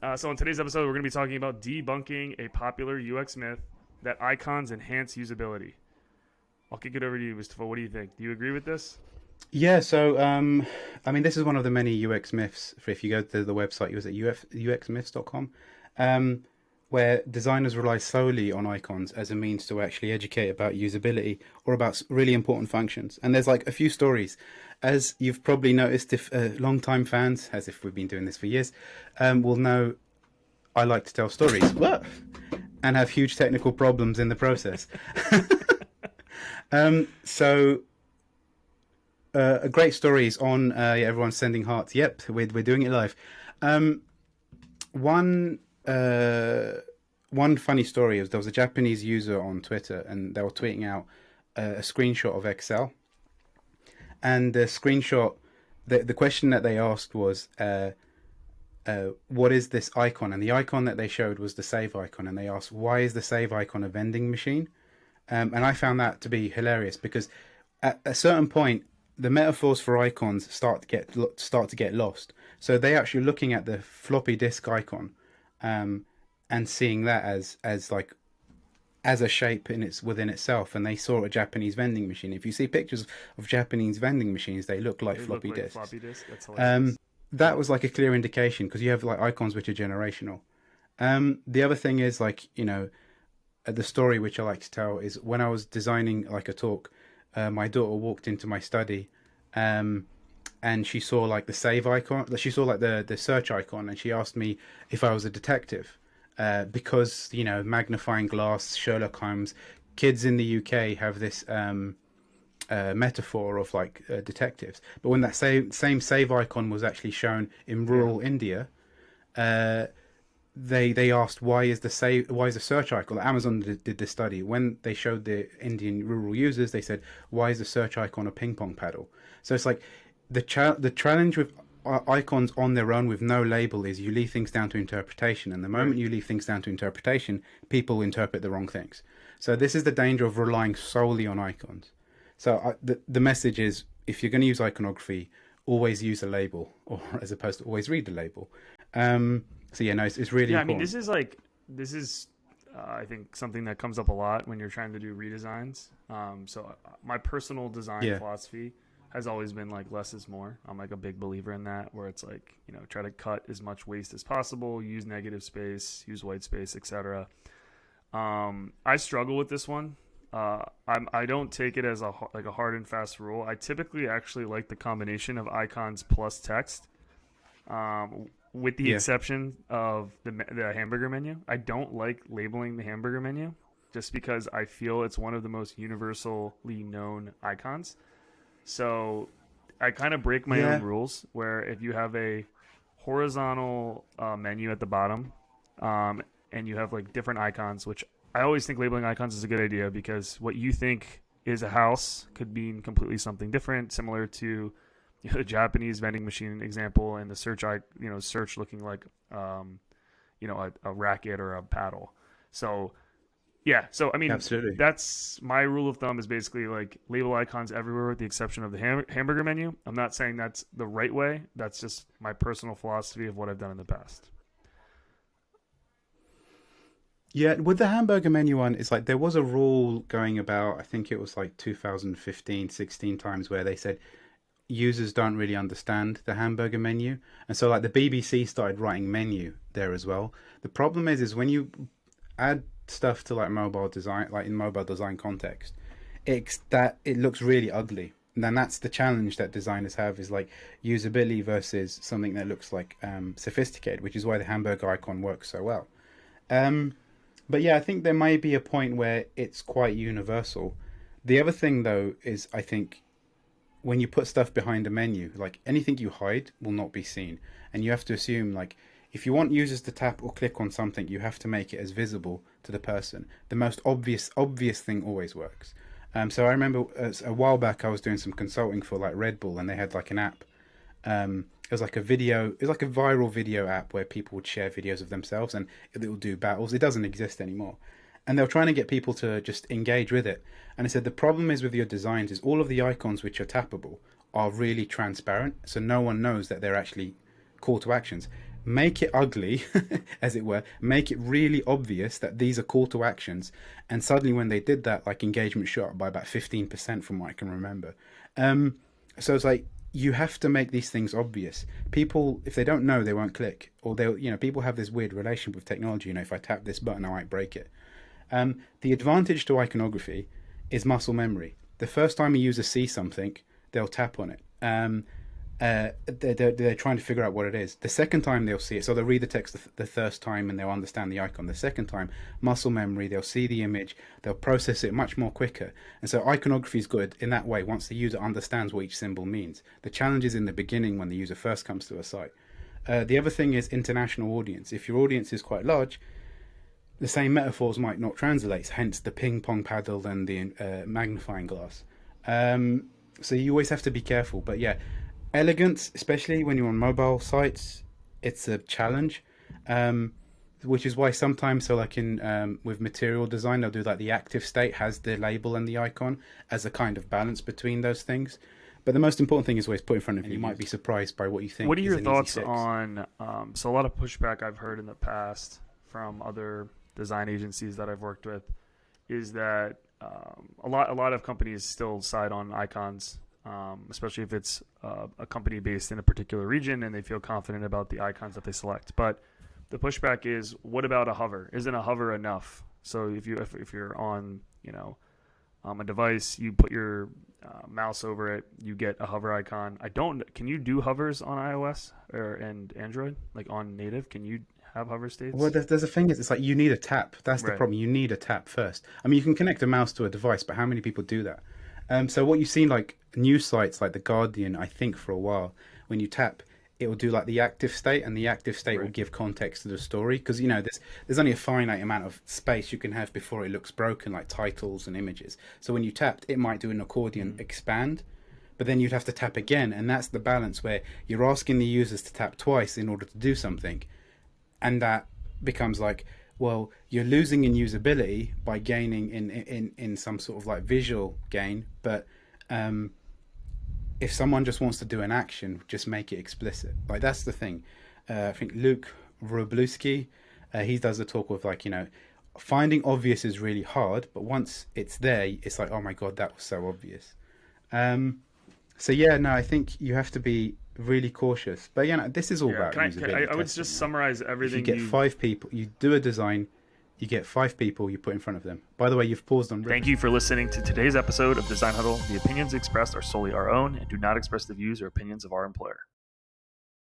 So in today's episode, we're going to be talking about debunking a popular UX myth that icons enhance usability. I'll kick it over to you, Mustafa. What do you think? Do you agree with this? Yeah, so I mean, this is one of the many UX myths. For if you go to the website, it was at uxmyths.com, um, where designers rely solely on icons as a means to actually educate about usability or about really important functions. And there's like a few stories, as you've probably noticed, if long-time fans, as if we've been doing this for years, will know. I like to tell stories, and have huge technical problems in the process. So a great story is on. Yeah, everyone's sending hearts. Yep, we're doing it live. Um, one one funny story is there was a Japanese user on Twitter, and they were tweeting out a screenshot of Excel, and the screenshot, the question that they asked was, "What is this icon?" And the icon that they showed was the save icon, and they asked, "Why is the save icon a vending machine?" And I found that to be hilarious because at a certain point, the metaphors for icons start to get lost. So they actually looking at the floppy disk icon, um, and seeing that as like as a shape in its within itself, and they saw a Japanese vending machine. If you see pictures of Japanese vending machines, they look like They look floppy like disks. floppy disk. That's Um, hilarious. that was like a clear indication because you have like icons which are generational. The other thing is like the story which I like to tell is when I was designing like a talk, my daughter walked into my study, um, and she saw like the save icon. She saw like the search icon, and she asked me if I was a detective, because magnifying glass, Sherlock Holmes. Kids in the UK have this metaphor of like detectives, but when that same save icon was actually shown in Yeah. rural India, uh, they asked why is the search icon. Amazon did this study when they showed the Indian rural users. They said, why is the search icon a ping pong paddle? So it's like the challenge with icons on their own with no label is you leave things down to interpretation, and the Right. moment you leave things down to interpretation, people interpret the wrong things. So this is the danger of relying solely on icons. So the message is, if you're going to use iconography, always use a label, or as opposed to always read the label. So yeah, no, it's really Yeah. I mean, important. this is I think something that comes up a lot when you're trying to do redesigns. My personal design Yeah, philosophy has always been like less is more. I'm like a big believer in that, where it's like try to cut as much waste as possible, use negative space, use white space, etc. I struggle with this one. I don't take it as like a hard and fast rule. I typically actually like the combination of icons plus text, with the yeah, exception of the hamburger menu. I don't like labeling the hamburger menu just because I feel it's one of the most universally known icons. So I kind of break my own yeah, rules where if you have a horizontal menu at the bottom, and you have like different icons, which I always think labeling icons is a good idea because what you think is a house could mean completely something different, similar to the Japanese vending machine example and the search looking like a racket or a paddle. So yeah, so I mean absolutely. that's my rule of thumb is basically like label icons everywhere with the exception of the hamburger menu. I'm not saying that's the right way. That's just my personal philosophy of what I've done in the past. Yeah, with the hamburger menu one, it's like there was a rule going about, I think it was like 2015, 16 times, where they said users don't really understand the hamburger menu. And so like the BBC started writing menu there as well. The problem is when you add stuff to like mobile design, like in mobile design context, it looks really ugly. And then that's the challenge that designers have is like usability versus something that looks like sophisticated, which is why the hamburger icon works so well. Um, but yeah, I think there may be a point where it's quite universal. The other thing though is I think when you put stuff behind a menu, like anything you hide will not be seen. And you have to assume like if you want users to tap or click on something, you have to make it as visible to the person. The most obvious thing always works. So I remember a while back I was doing some consulting for like Red Bull, and they had like an app. It was like a video. It was like a viral video app where people would share videos of themselves, and it would do battles. It doesn't exist anymore, and they were trying to get people to just engage with it. And I said the problem is with your designs is all of the icons which are tappable are really transparent, so no one knows that they're actually call to actions. make it ugly, as it were, make it really obvious that these are call to actions. And suddenly, when they did that, like engagement shot up by about 15% from what I can remember. So it's like you have to make these things obvious. People, if they don't know, they won't click, or they'll, people have this weird relationship with technology. If I tap this button, I might break it. The advantage to iconography is muscle memory. The first time a user sees something, they'll tap on it. They're trying to figure out what it is. The second time they'll see it, so they'll read the text the first time and they'll understand the icon. The second time, muscle memory, they'll see the image, they'll process it much more quicker. And so iconography is good in that way once the user understands what each symbol means. The challenge is in the beginning when the user first comes to a site. The other thing is international audience. If your audience is quite large, the same metaphors might not translate, hence the ping pong paddle and the magnifying glass. So you always have to be careful. But yeah, elegance, especially when you're on mobile sites, it's a challenge. Which is why sometimes, so like in with material design, they'll do like the active state has the label and the icon as a kind of balance between those things. But the most important thing is always put in front of you. You might be surprised by what you think. What are your thoughts on, so a lot of pushback I've heard in the past from other design agencies that I've worked with is that a lot of companies still side on icons, especially if it's a company based in a particular region and they feel confident about the icons that they select. But the pushback is, what about a hover? Isn't a hover enough? So if you're on a device, you put your mouse over it, you get a hover icon. Can you do hovers on iOS and Android, like on native? Can you have hover states? Well, there's a thing is, it's like you need a tap. That's the problem. You need a tap first. I mean, you can connect a mouse to a device, but how many people do that? So what you've seen, like news sites like The Guardian, I think for a while, when you tap, it will do like the active state, and the active state will give context to the story, because there's only a finite amount of space you can have before it looks broken, like titles and images. So when you tapped, it might do an accordion expand, but then you'd have to tap again, and that's the balance where you're asking the users to tap twice in order to do something, and that becomes like, well, you're losing in usability by gaining in some sort of like visual gain, but if someone just wants to do an action, just make it explicit. Like that's the thing. I think Luke Wroblewski, he does a talk with like, finding obvious is really hard, but once it's there, it's like, oh my God, that was so obvious. So yeah, no, I think you have to be really cautious. But this is all about usability. I would just summarize everything. If you get 5 people, you do a design, you get 5 people, you put in front of them. By the way, you've paused on. Thank you for listening to today's episode of Design Huddle. The opinions expressed are solely our own and do not express the views or opinions of our employer.